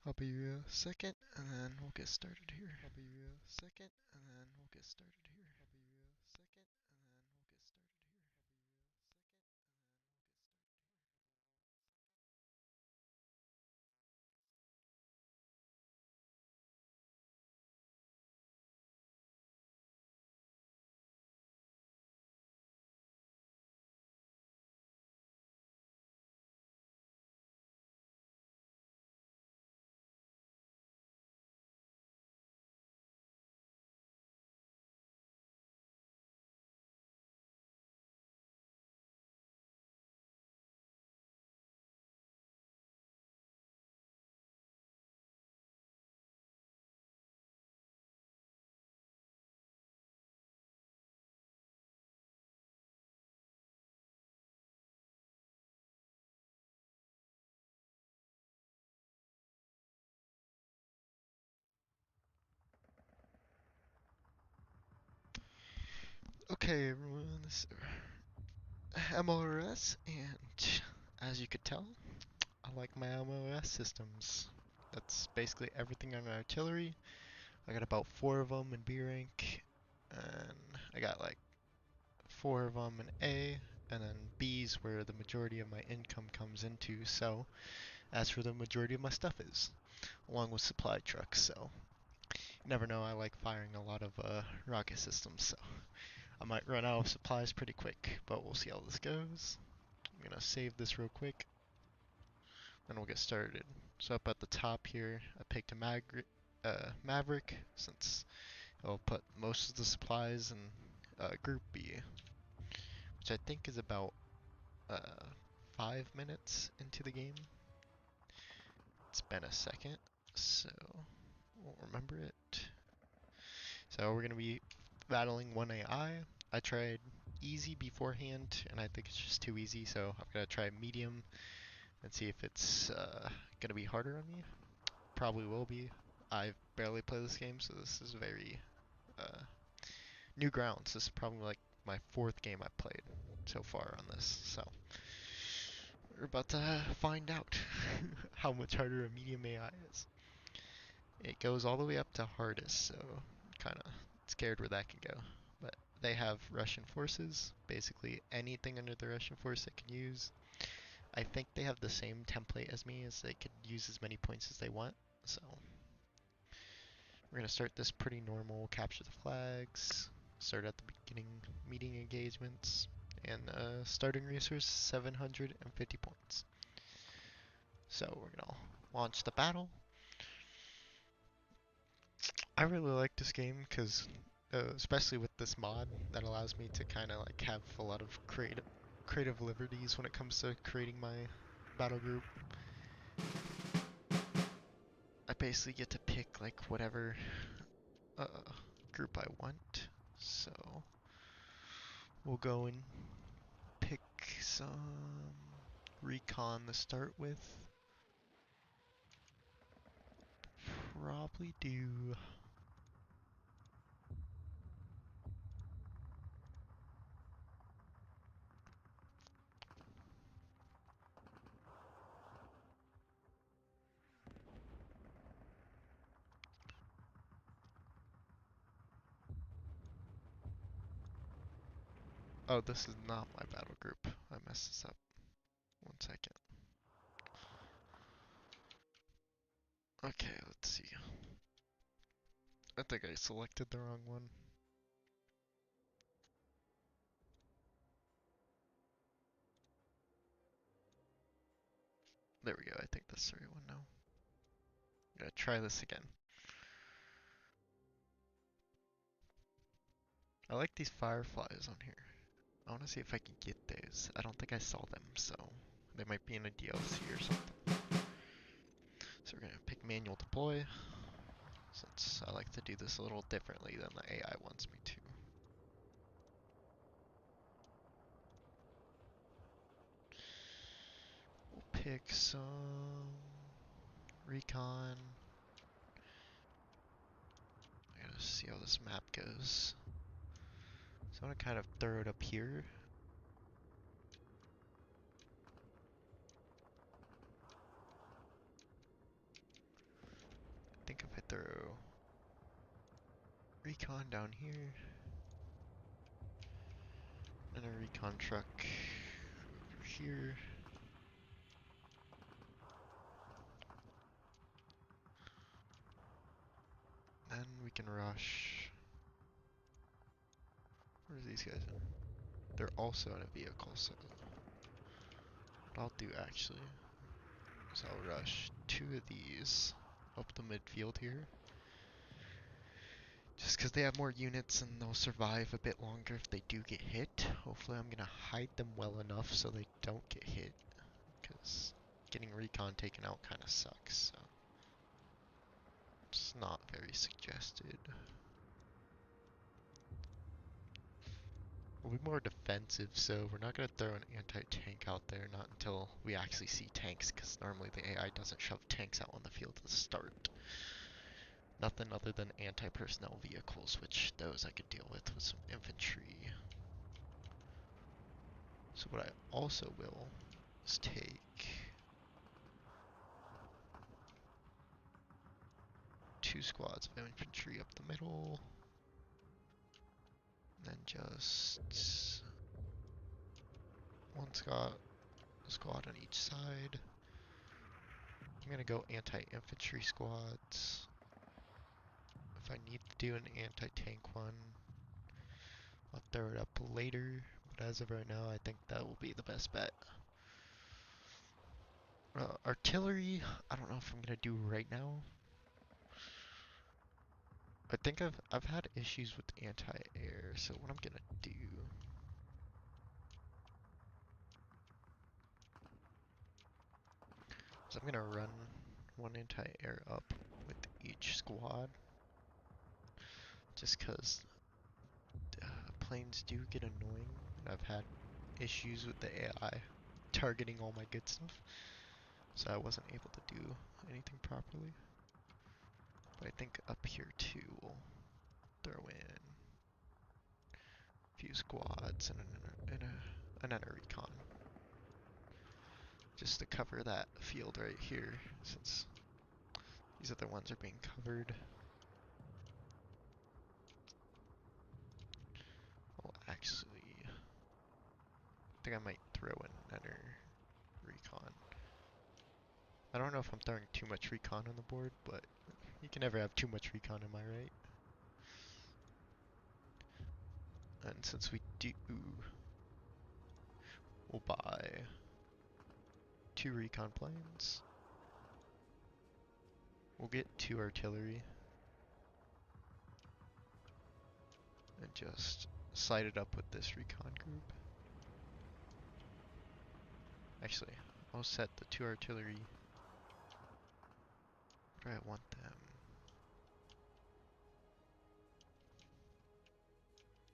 I'll be a second and then we'll get started here. I'll be a second and then we'll get started here. I'll be a second and then we'll get started here. Okay, everyone, this is MLRS, and as you could tell, I like my MLRS systems. That's basically everything on artillery. I got about 4 of them in B rank, and I got like 4 of them in A, and then B's where the majority of my income comes into. So that's where the majority of my stuff is, along with supply trucks. So you never know. I like firing a lot of rocket systems, so I might run out of supplies pretty quick, but we'll see how this goes. I'm gonna save this real quick, and we'll get started. So up at the top here, I picked a Maverick since it'll put most of the supplies in Group B, which I think is about 5 minutes into the game. It's been a second, so won't remember it. So we're gonna be battling one AI. I tried easy beforehand, and I think it's just too easy, so I'm gonna try medium and see if it's gonna be harder on me. Probably will be. I've barely played this game, so this is very uh, new grounds. This is probably like my 4th game I've played so far on this, so we're about to find out how much harder a medium AI is. It goes all the way up to hardest, so I'm kind of scared where that can go. But they have Russian forces, basically anything under the Russian force they can use. I think they have the same template as me, as they could use as many points as they want. So we're gonna start this pretty normal, capture the flags, start at the beginning, meeting engagements, and starting resource 750 points. So we're gonna launch the battle. I really like this game because, especially with this mod that allows me to kind of like have a lot of creative liberties when it comes to creating my battle group. I basically get to pick like whatever uh, group I want. So we'll go and pick some recon to start with. Probably do. Oh, this is not my battle group. I messed this up. 1 second. Okay, let's see. I think I selected the wrong one. There we go, I think that's the right one now. I'm gonna try this again. I like these fireflies on here. I wanna see if I can get those. I don't think I saw them, so they might be in a DLC or something. So we're gonna pick manual deploy, since I like to do this a little differently than the AI wants me to. We'll pick some recon. I gotta see how this map goes. So I wanna kind of throw it up here. recon down here. And a recon truck over here. Then we can rush. Where's these guys in? They're also in a vehicle, so what I'll do actually is I'll rush 2 of these up the midfield here. Just because they have more units and they'll survive a bit longer if they do get hit. Hopefully I'm going to hide them well enough so they don't get hit. Because getting recon taken out kind of sucks, so it's not very suggested. We'll be more defensive, so we're not going to throw an anti-tank out there, not until we actually see tanks, because normally the AI doesn't shove tanks out on the field at the start. Nothing other than anti-personnel vehicles, which those I could deal with some infantry. So what I also will is take 2 squads of infantry up the middle, and then just 1 squad on each side. I'm gonna go anti-infantry squads. If I need to do an anti-tank one, I'll throw it up later, but as of right now, I think that will be the best bet. Artillery, I don't know if I'm gonna do right now. I think I've had issues with anti-air, so what I'm gonna do is I'm gonna run 1 anti-air up with each squad, just cause planes do get annoying, and I've had issues with the AI targeting all my good stuff, so I wasn't able to do anything properly. But I think up here too we'll throw in a few squads and another recon, just to cover that field right here, since these other ones are being covered. Oh, actually, I think I might throw in another recon. I don't know if I'm throwing too much recon on the board, but you can never have too much recon, am I right? And since we do, we'll buy 2 recon planes. We'll get 2 artillery. And just slide it up with this recon group. Actually, I'll set the 2 artillery. Where do I want them?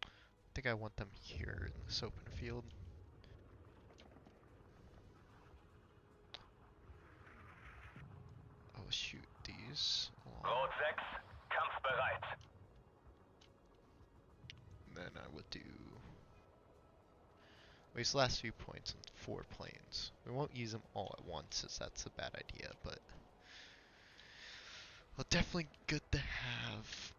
I think I want them here in this open field. I'll shoot these along. Rot 6, kampfbereit. And then I would do waste the last few points on 4 planes. We won't use them all at once, as that's a bad idea, but well, definitely good to have.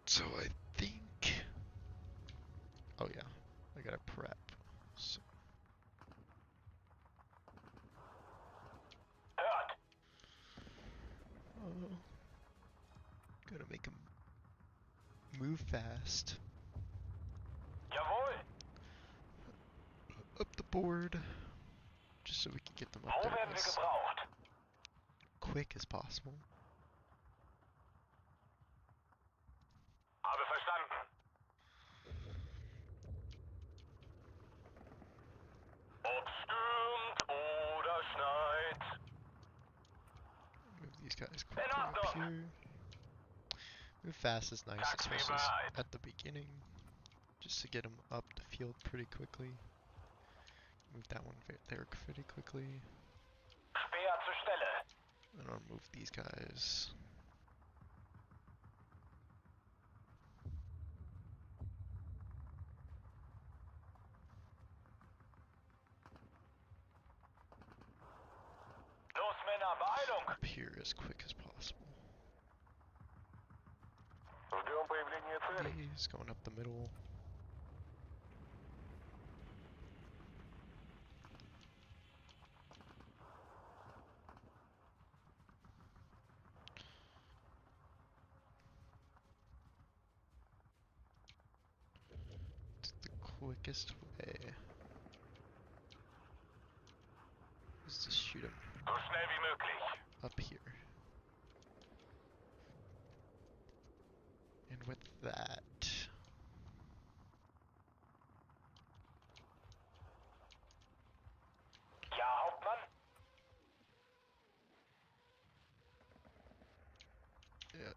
So I think, oh yeah, I gotta prep. So, Hört. gotta make them move fast. Jawohl. Up the board, just so we can get them up Wo there werden wir as gebraucht? quick as possible. Habe verstanden. Ob stürmt oder schneit. Move these guys In quickly up Ordnung. here. Move fast is nice, Taxi especially bereit. at the beginning, just to get them up the field pretty quickly. Move that one there pretty quickly. Speer zur Stelle. And I'll move these guys. Los Männer, Beeilung. Up here as quick as possible. Ждем появления цели. He's going up the middle. It's the quickest way is to shoot him So schnell wie möglich. up here. And with that, Ja, Hauptmann? yeah.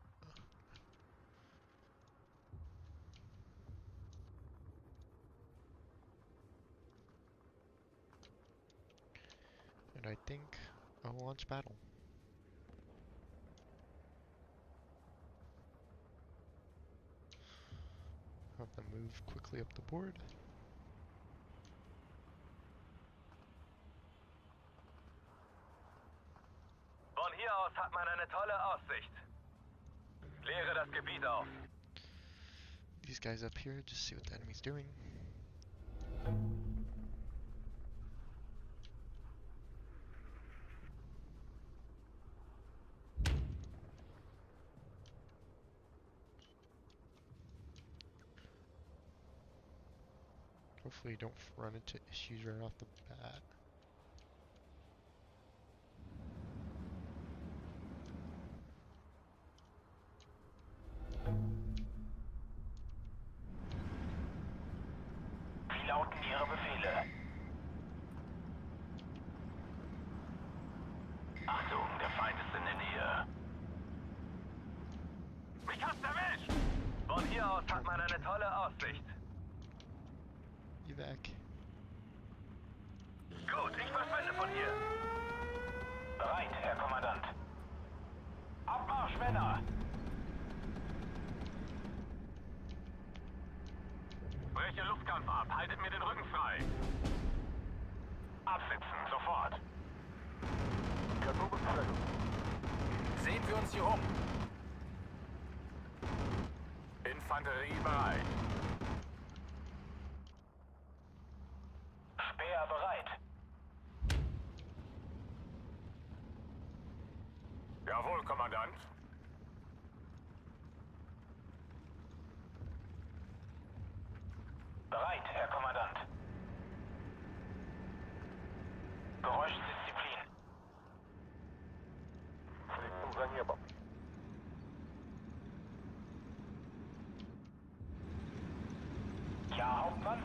And I think I'll launch battle. Have them move quickly up the board. Von hier aus hat man eine tolle Aussicht. Leere das Gebiet auf. These guys up here, just see what the enemy's doing. Hopefully you don't run into issues right off the bat. Wie lauten Ihre Befehle? Achtung, der Feind ist in der Nähe. Mich hat's erwischt! Von hier aus hat man eine tolle Aussicht. Evac. Gut, ich verschwinde von hier. Bereit, Herr Kommandant. Abmarsch, Männer! Breche Luftkampf ab, haltet mir den Rücken frei. Absitzen, sofort. Sehen wir uns hier um. Infanterie bereit. Speer bereit. Jawohl, Kommandant. Bereit, Herr Kommandant. Geräuschdisziplin. Следим за небом. Ja, Hauptmann?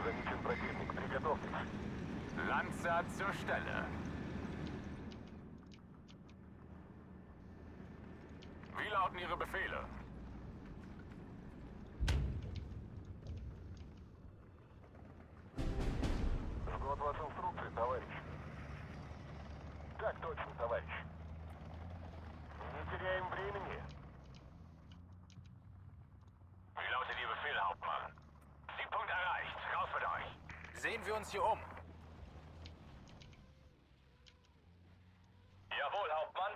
Замечен противник, приготовьтесь. Lanzer zur Stelle. Wie lauten Ihre Befehle? Жду от вас инструкции, товарищ. Так точно, товарищ. Не теряем времени. Wie lautet Ihr Befehl, Hauptmann? Siegpunkt erreicht. Raus mit euch. Sehen wir uns hier um. Jawohl, Hauptmann.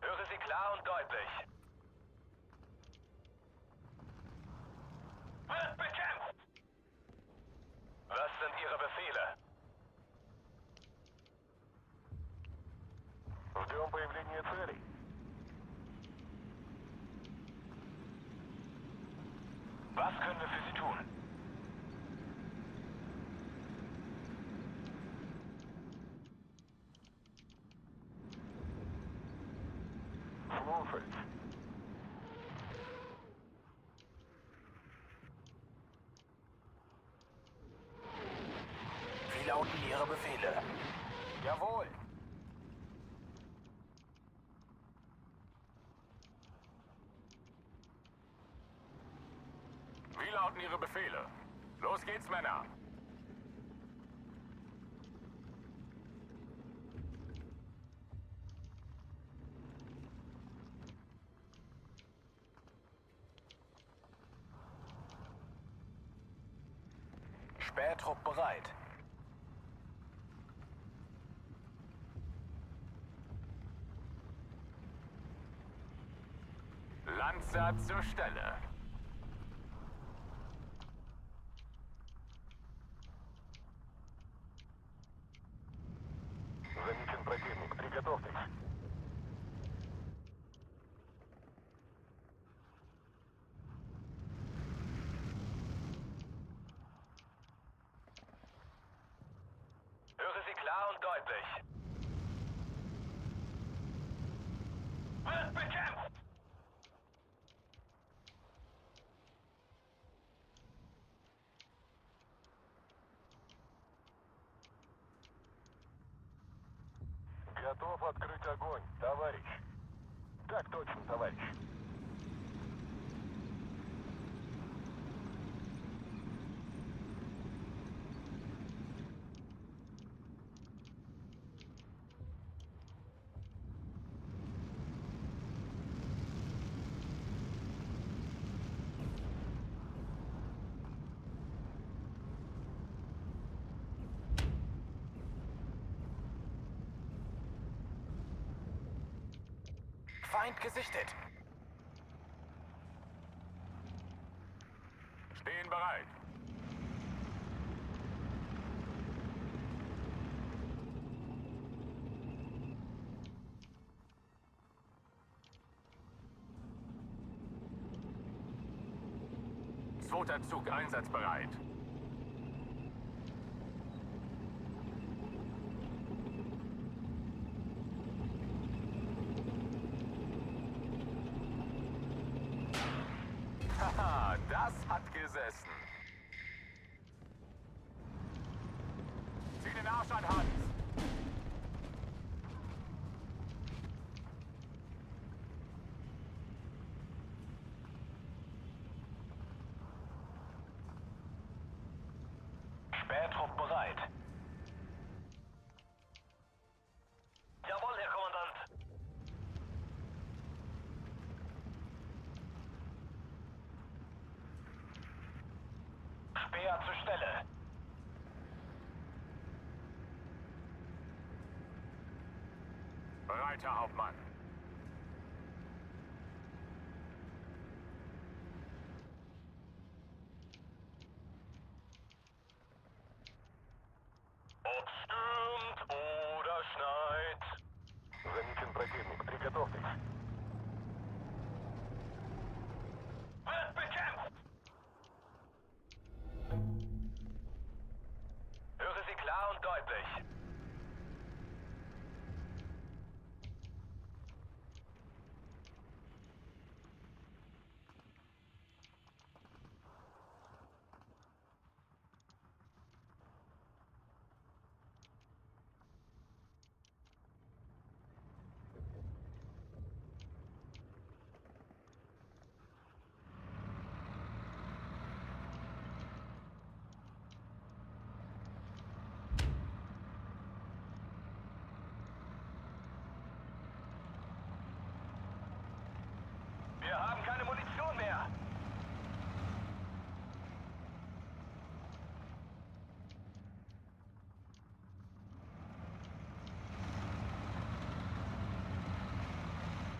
Höre Sie klar und deutlich. Wird bekämpft! Was sind Ihre Befehle? Ждем появления целей. Was können wir für Sie tun? Слушать. Wie lauten Ihre Befehle? Jawohl. Wie lauten Ihre Befehle? Los geht's, Männer. Spähtrupp bereit. Lanzer zur Stelle. Замечен противник. Приготовьтесь. Höre Sie klar und deutlich. Wird bekämpft! Готов открыть огонь, товарищ. Так точно, товарищ. Feind gesichtet. Stehen bereit. Zweiter Zug einsatzbereit. Haha, das hat gesessen. Zieh den Arsch an, Hans. Spähtrupp bereit. Jawohl, Herr Kommandant. Speer zur Stelle. Bereiter Hauptmann. Ob stürmt oder schneit. Замечен противник. Приготовьтесь. Wird bekämpft! Höre Sie klar und deutlich. Wir haben keine Munition mehr.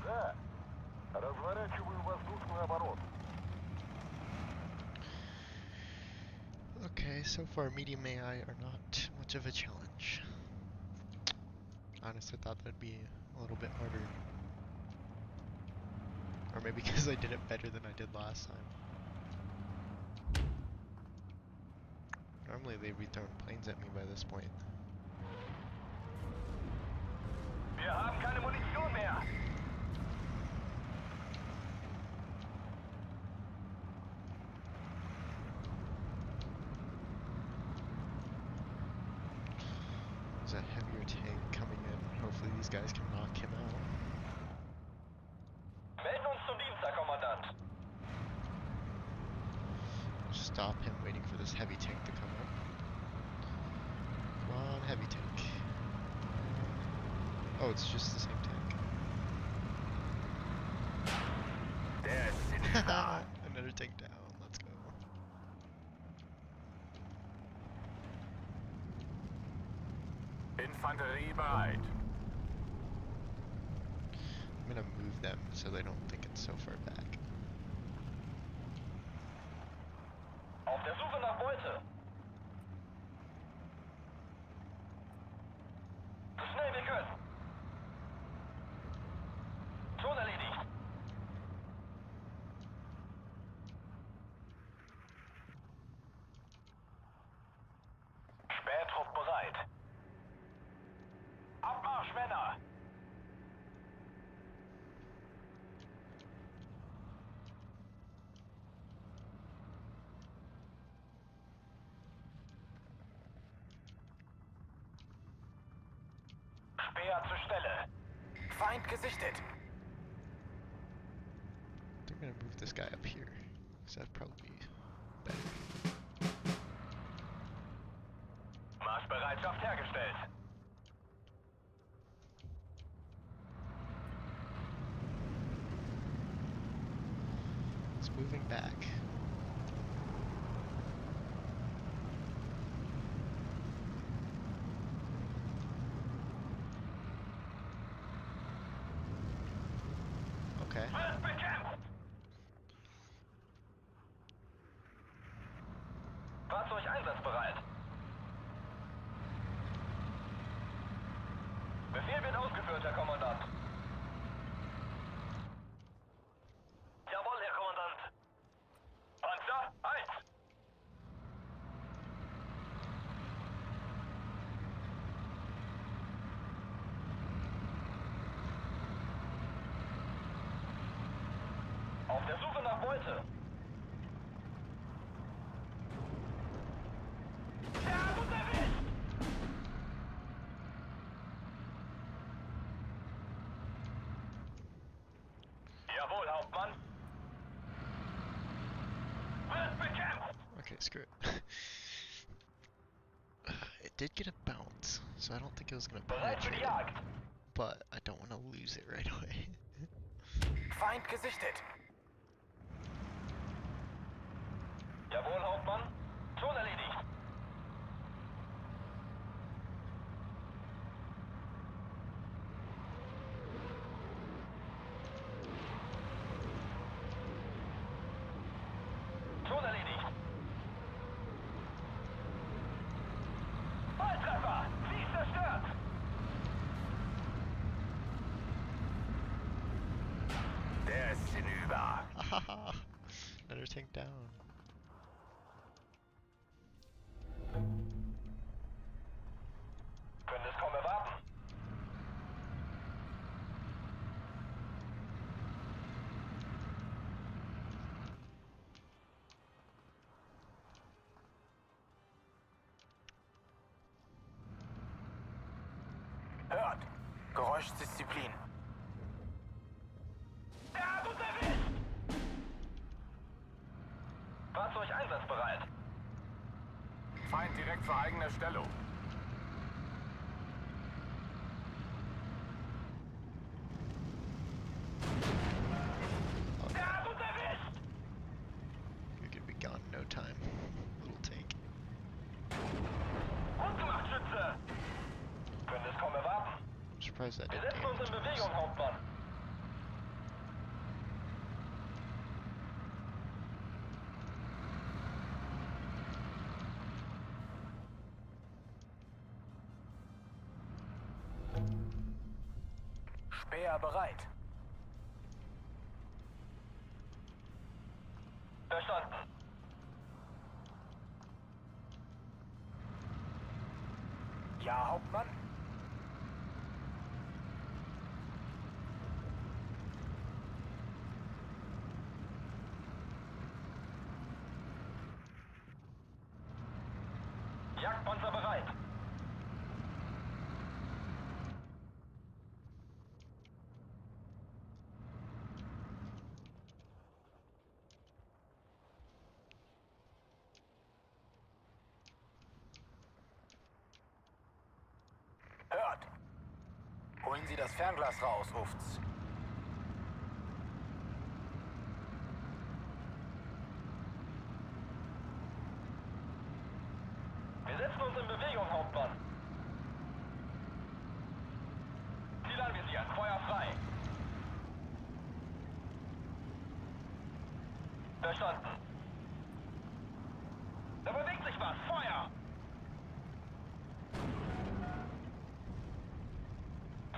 Да. Разворачиваю воздушный оборот. Okay, so far medium AI are not much of a challenge. Honestly thought that'd be a little bit harder. Or maybe because I did it better than I did last time. Normally they'd be throwing planes at me by this point. Wir haben keine Munition mehr. There's a heavier tank coming in. Hopefully these guys can knock him out. Melden uns zum Dienst, Herr Kommandant. Stop him waiting for this heavy tank to come up. Come on, heavy tank. Oh, it's just the same tank. Der ist in den Start. Another tank down. Let's go. Infanterie bereit. I'm gonna move them so they don't think it's so far back. Auf der Suche nach Beute. So schnell wir können. Schon erledigt. Spähtrupp bereit. Abmarsch, Männer! Speer zur Stelle. Feind gesichtet. They're gonna move this guy up here, so that'd probably be better. Marschbereitschaft hergestellt. It's moving back. Okay. Wird bekämpft! Fahrzeug einsatzbereit. Befehl wird ausgeführt, Herr Kommandant. Jawohl, Herr Kommandant. Panzer 1. Auf der Suche nach Beute. Der hat uns erwischt! Jawohl, Hauptmann. Wird bekämpft! Okay, screw it. It did get a bounce, so I don't think it was gonna Bereit für die penetrate, Jagd. but I don't want to lose it right away. Feind gesichtet. Jawohl, Hauptmann. Schon erledigt. Schon erledigt. Volltreffer! Sie ist zerstört! Der ist hinüber. Hahaha! Another tank down. Können es kaum erwarten. Hört! Geräuschdisziplin. Der hat uns erwischt! Fahrzeug einsatzbereit. Feind direkt vor eigener Stellung. Okay. Der hat uns erwischt! You're gonna be gone in no time, little tank. Gut gemacht, Schütze! Können es kaum erwarten. I'm surprised that Wir didn't setzen uns in damage Bewegung, us. Hauptmann. Speer bereit. Verstanden. Ja, Hauptmann. Jagdpanzer bereit. Hört! Holen Sie das Fernglas raus, ruft's. Wir setzen uns in Bewegung, Hauptmann. Zielanvisiert, Feuer frei. Verstanden. Da bewegt sich was! Feuer!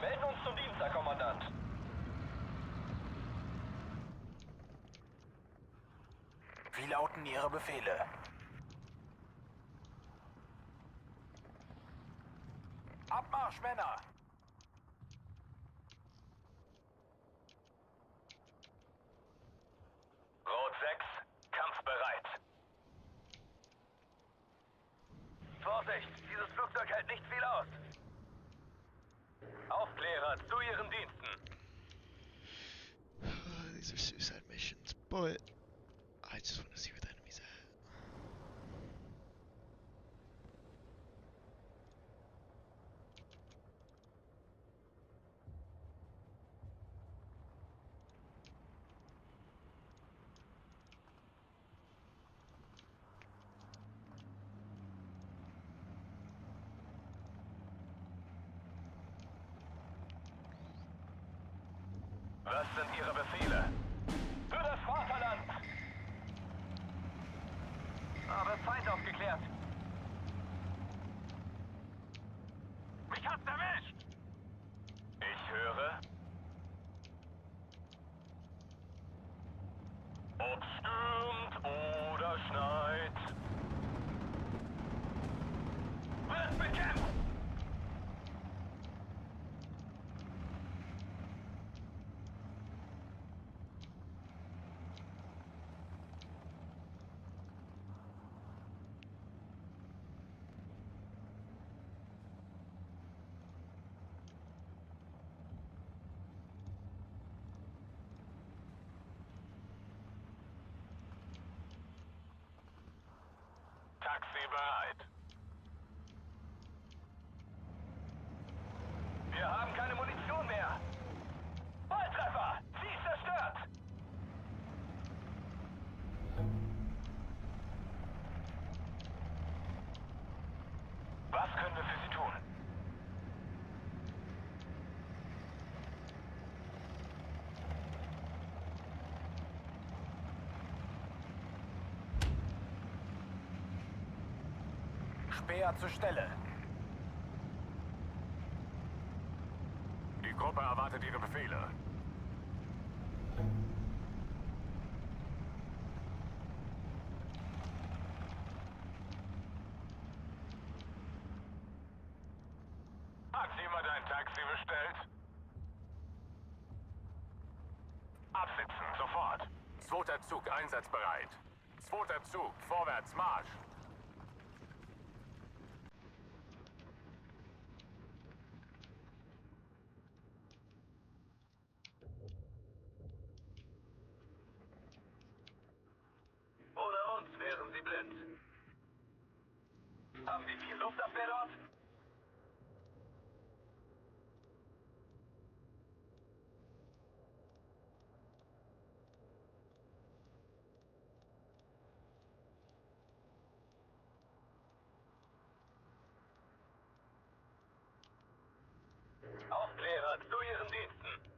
Melden uns zum Dienst, Herr Kommandant. Wie lauten Ihre Befehle? Abmarsch, Männer! Rot 6, kampfbereit. Vorsicht, dieses Flugzeug hält nicht viel aus. Aufklärer, zu Ihren Diensten. These are suicide missions, but I just want to see where the enemy's at. Was sind Ihre Befehle? Für das Vaterland! Aber Feind aufgeklärt. Mich hat's erwischt! Ich höre. Ob stürmt oder schneit. Wird bekämpft! Taxi bereit. Wir haben keine Munition mehr. Volltreffer! Sie ist zerstört! Was können wir für Sie tun? Speer zur Stelle. Die Gruppe erwartet Ihre Befehle. Hat jemand ein Taxi bestellt? Absitzen, sofort. Zweiter Zug einsatzbereit. Zweiter Zug, vorwärts, Marsch. Ohne uns wären Sie blind. Haben Sie viel Luftabwehr dort? Aufklärer, zu Ihren Diensten.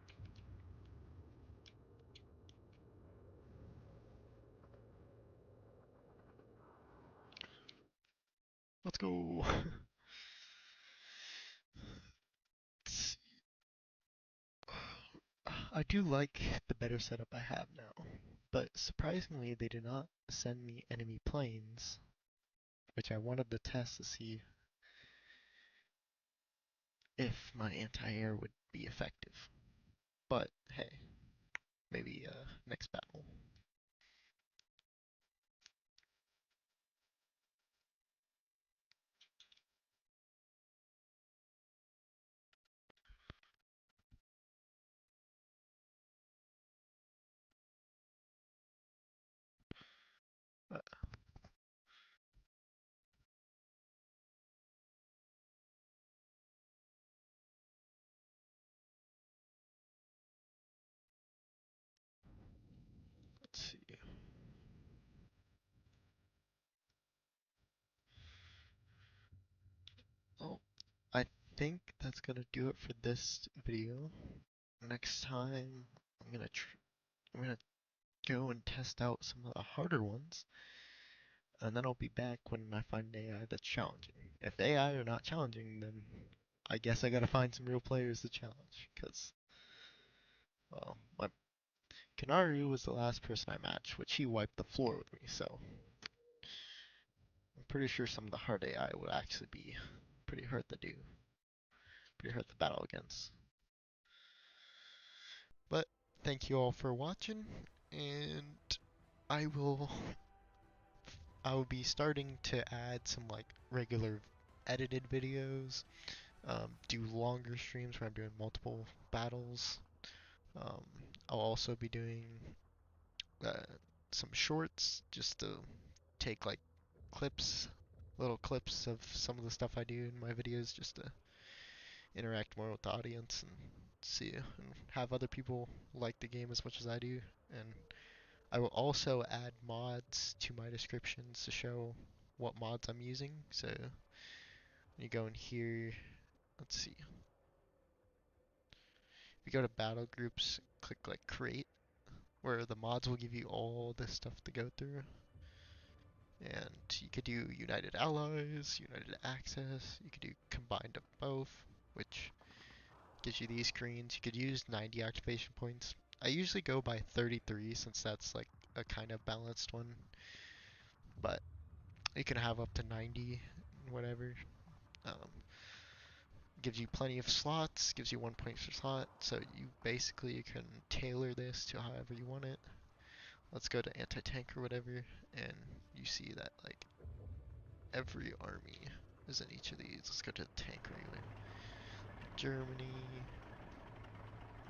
Let's go. Let's I do like the better setup I have now, but surprisingly they did not send me enemy planes, which I wanted to test to see if my anti-air would be effective. But hey, maybe next battle. Uh, let's see. Oh, I think that's gonna do it for this video. Next time, I'm gonna go and test out some of the harder ones. and then I'll be back when I find AI that's challenging. If the AI are not challenging, then I guess I gotta find some real players to challenge. Cause, well, my Kanaru was the last person I matched, which he wiped the floor with me. So I'm pretty sure some of the hard AI would actually be pretty hard to do, pretty hard to battle against. But thank you all for watching, and I will I will be starting to add some like regular edited videos, do longer streams where I'm doing multiple battles. Um, I'll also be doing uh, some shorts just to take like clips, little clips of some of the stuff I do in my videos just to interact more with the audience and see and have other people like the game as much as I do. And I will also add mods to my descriptions to show what mods I'm using. So when you go in here, let's see. If you go to battle groups, click like create, where the mods will give you all this stuff to go through. And you could do United Allies, United Access, you could do combined of both, which gives you these screens. You could use 90 activation points. I usually go by 33 since that's like a kind of balanced one, but you can have up to 90, whatever. Um, gives you plenty of slots, gives you 1 point per slot, so you basically can tailor this to however you want it. Let's go to anti-tank or whatever, and you see that like every army is in each of these. Let's go to the tank regular. Germany,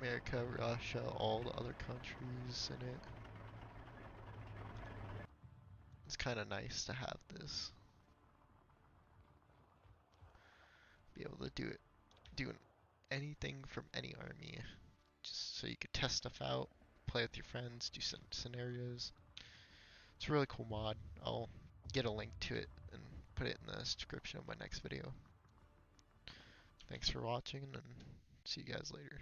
America, Russia, all the other countries in it. It's kind of nice to have this. Be able to do anything from any army, just so you could test stuff out, play with your friends, do some scenarios. It's a really cool mod. I'll get a link to it and put it in the description of my next video. Thanks for watching, and see you guys later.